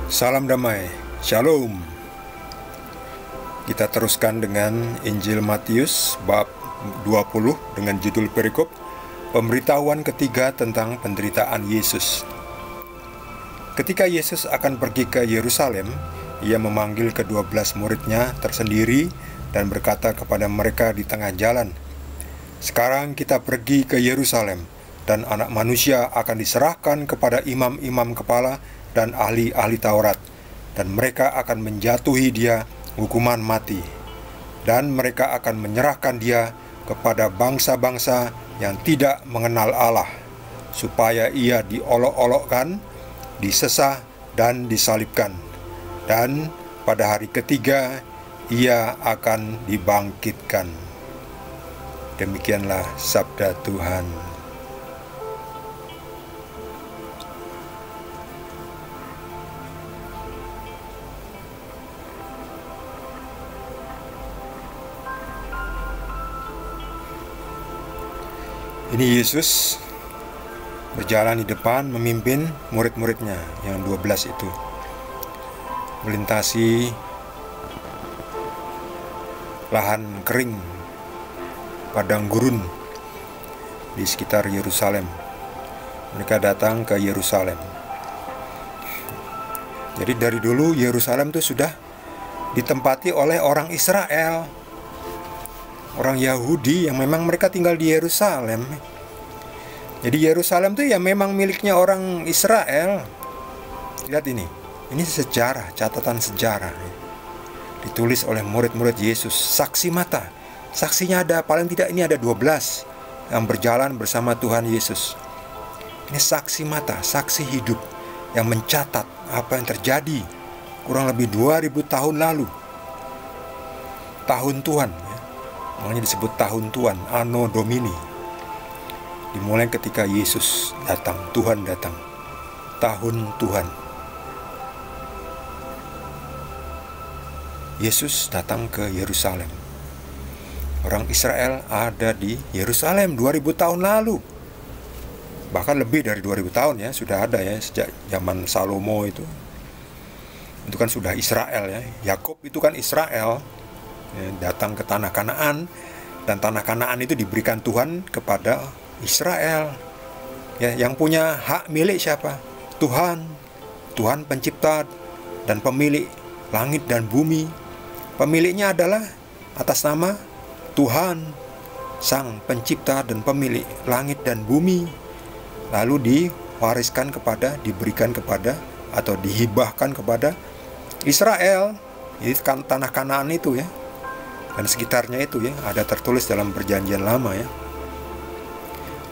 Salam damai, Shalom. Kita teruskan dengan Injil Matius bab 20 dengan judul perikop Pemberitahuan ketiga tentang penderitaan Yesus. Ketika Yesus akan pergi ke Yerusalem, Ia memanggil ke-12 muridnya tersendiri dan berkata kepada mereka di tengah jalan, "Sekarang kita pergi ke Yerusalem, dan Anak Manusia akan diserahkan kepada imam-imam kepala dan ahli-ahli Taurat, dan mereka akan menjatuhi Dia hukuman mati, dan mereka akan menyerahkan Dia kepada bangsa-bangsa yang tidak mengenal Allah, supaya Ia diolok-olokkan, disesah, dan disalibkan, dan pada hari ketiga Ia akan dibangkitkan." Demikianlah sabda Tuhan. Ini Yesus berjalan di depan memimpin murid-muridnya yang 12 itu melintasi lahan kering, padang gurun di sekitar Yerusalem. Mereka datang ke Yerusalem. Jadi dari dulu Yerusalem itu sudah ditempati oleh orang Israel, orang Yahudi yang memang mereka tinggal di Yerusalem. Jadi Yerusalem itu ya memang miliknya orang Israel. Lihat ini sejarah, catatan sejarah ditulis oleh murid-murid Yesus, saksi mata. Saksinya ada, paling tidak ini ada 12 yang berjalan bersama Tuhan Yesus. Ini saksi mata, saksi hidup yang mencatat apa yang terjadi kurang lebih 2000 tahun lalu. Tahun Tuhan, makanya disebut tahun Tuhan, Anno Domini. Dimulai ketika Yesus datang, Tuhan datang. Tahun Tuhan. Yesus datang ke Yerusalem. Orang Israel ada di Yerusalem 2000 tahun lalu. Bahkan lebih dari 2000 tahun ya, sudah ada ya sejak zaman Salomo itu. Itu kan sudah Israel ya. Yakub itu kan Israel. Datang ke tanah Kanaan, dan tanah Kanaan itu diberikan Tuhan kepada Israel. Ya, yang punya hak milik siapa? Tuhan. Tuhan pencipta dan pemilik langit dan bumi. Pemiliknya adalah atas nama Tuhan, Sang Pencipta dan pemilik langit dan bumi. Lalu diwariskan kepada, diberikan kepada, atau dihibahkan kepada Israel. Ini kan tanah Kanaan itu ya, dan sekitarnya itu ya, ada tertulis dalam perjanjian lama ya.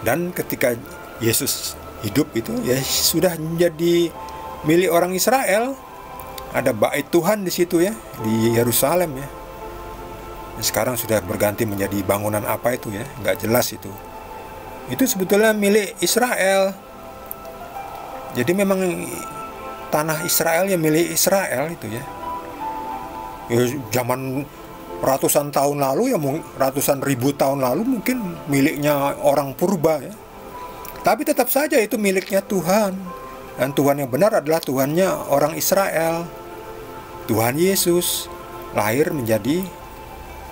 Dan ketika Yesus hidup itu ya sudah menjadi milik orang Israel. Ada bait Tuhan di situ ya, di Yerusalem ya. Dan sekarang sudah berganti menjadi bangunan apa itu ya, nggak jelas itu. Itu sebetulnya milik Israel. Jadi memang tanah Israel ya milik Israel itu ya. Zaman ratusan tahun lalu ya, ratusan ribu tahun lalu mungkin miliknya orang purba ya. Tapi tetap saja itu miliknya Tuhan. Dan Tuhan yang benar adalah Tuhannya orang Israel. Tuhan Yesus lahir menjadi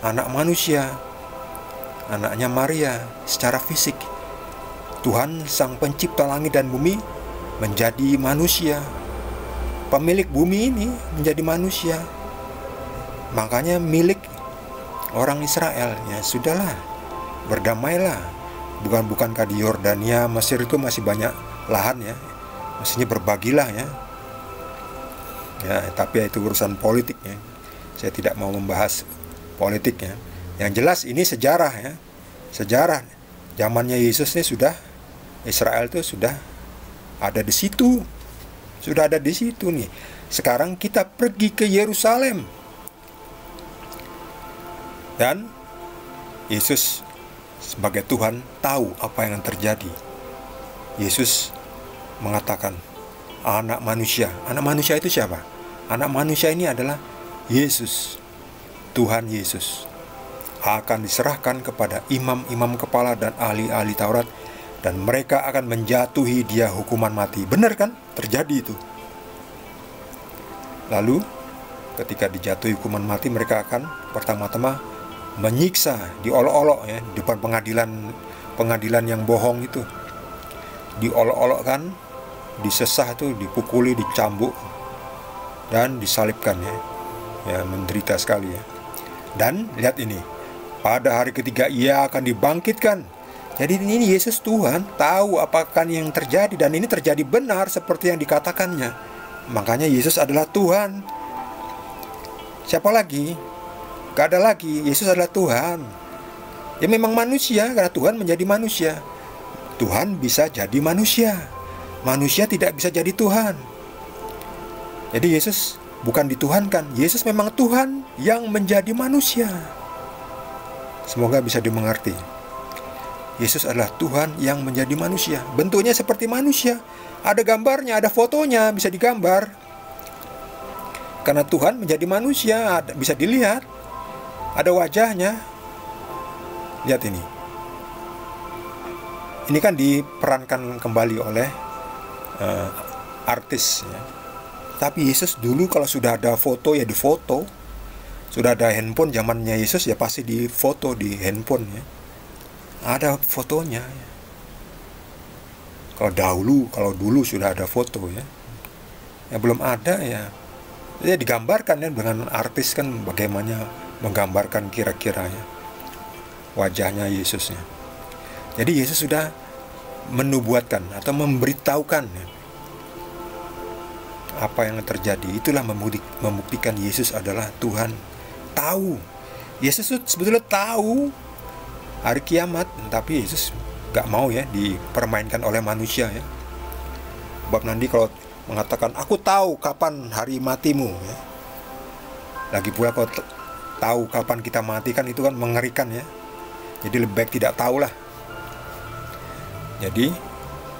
anak manusia, anaknya Maria secara fisik. Tuhan Sang Pencipta langit dan bumi menjadi manusia. Pemilik bumi ini menjadi manusia. Makanya milik orang Israel. Ya sudahlah, berdamailah. Bukankah di Yordania, Mesir itu masih banyak lahan ya. Mestinya berbagilah ya. Ya, tapi itu urusan politik ya. Saya tidak mau membahas politik ya. Yang jelas ini sejarah ya. Sejarah zamannya Yesus ini sudah, Israel itu sudah ada di situ. Sudah ada di situ nih. Sekarang kita pergi ke Yerusalem. Dan Yesus sebagai Tuhan tahu apa yang terjadi. Yesus mengatakan, anak manusia. Anak manusia itu siapa? Anak manusia ini adalah Yesus. Tuhan Yesus akan diserahkan kepada imam-imam kepala dan ahli-ahli Taurat, dan mereka akan menjatuhi Dia hukuman mati. Benar kan? Terjadi itu. Lalu ketika dijatuhi hukuman mati, mereka akan pertama-tama menyiksa, diolok-olok ya, di depan pengadilan yang bohong itu. Diolok-olokkan, disesah itu, dipukuli, dicambuk, dan disalibkan ya. Ya, menderita sekali ya. Dan lihat ini, pada hari ketiga ia akan dibangkitkan. Jadi ini Yesus Tuhan tahu apakah yang terjadi, dan ini terjadi benar seperti yang dikatakannya. Makanya Yesus adalah Tuhan. Siapa lagi? Gak ada lagi. Yesus adalah Tuhan. Ya memang manusia, karena Tuhan menjadi manusia. Tuhan bisa jadi manusia. Manusia tidak bisa jadi Tuhan. Jadi Yesus bukan dituhankan. Yesus memang Tuhan yang menjadi manusia. Semoga bisa dimengerti. Yesus adalah Tuhan yang menjadi manusia. Bentuknya seperti manusia. Ada gambarnya, ada fotonya, bisa digambar. Karena Tuhan menjadi manusia, bisa dilihat. Ada wajahnya. Lihat ini. Ini kan diperankan kembali oleh artis ya. Tapi Yesus dulu kalau sudah ada foto ya difoto. Sudah ada handphone zamannya Yesus ya pasti difoto di handphone ya. Ada fotonya ya. Kalau dulu sudah ada foto ya. Ya belum ada ya. Ya digambarkan ya dengan artis kan bagaimana menggambarkan kira-kira ya wajahnya Yesusnya. Jadi Yesus sudah menubuatkan atau memberitahukan ya, apa yang terjadi. Itulah membuktikan Yesus adalah Tuhan. Tahu. Yesus sebetulnya tahu hari kiamat, tapi Yesus gak mau ya dipermainkan oleh manusia ya. Sebab nanti kalau mengatakan aku tahu kapan hari matimu ya. Lagi pula kalau tahu kapan kita mati kan itu kan mengerikan ya. Jadi lebih baik tidak tahulah. Jadi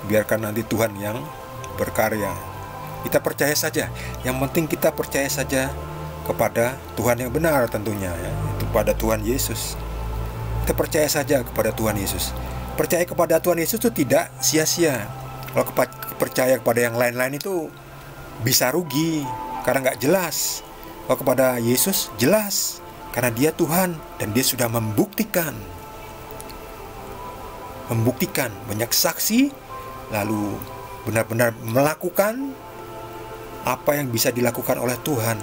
biarkan nanti Tuhan yang berkarya. Kita percaya saja. Yang penting kita percaya saja kepada Tuhan yang benar tentunya ya. Itu pada Tuhan Yesus. Kita percaya saja kepada Tuhan Yesus. Percaya kepada Tuhan Yesus itu tidak sia-sia. Kalau percaya kepada yang lain-lain itu bisa rugi karena nggak jelas. Kalau kepada Yesus jelas karena Dia Tuhan dan Dia sudah membuktikan banyak saksi, lalu benar-benar melakukan apa yang bisa dilakukan oleh Tuhan.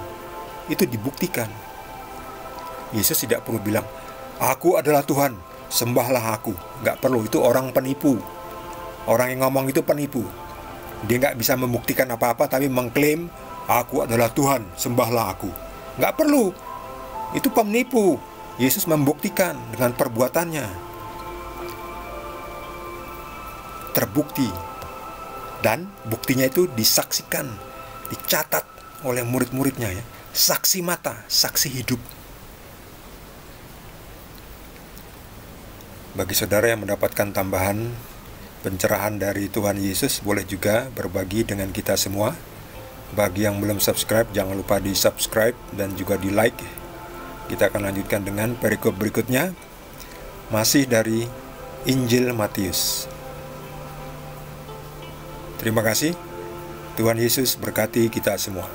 Itu dibuktikan. Yesus tidak perlu bilang aku adalah Tuhan, sembahlah aku. Nggak perlu, itu orang penipu. Orang yang ngomong itu penipu. Dia nggak bisa membuktikan apa-apa tapi mengklaim aku adalah Tuhan, sembahlah aku. Nggak perlu. Itu penipu. Yesus membuktikan dengan perbuatannya. Terbukti. Dan buktinya itu disaksikan, dicatat oleh murid-muridnya ya. Saksi mata, saksi hidup. Bagi saudara yang mendapatkan tambahan pencerahan dari Tuhan Yesus, boleh juga berbagi dengan kita semua. Bagi yang belum subscribe, jangan lupa di subscribe dan juga di like. Kita akan lanjutkan dengan perikop berikutnya, masih dari Injil Matius. Terima kasih. Tuhan Yesus berkati kita semua.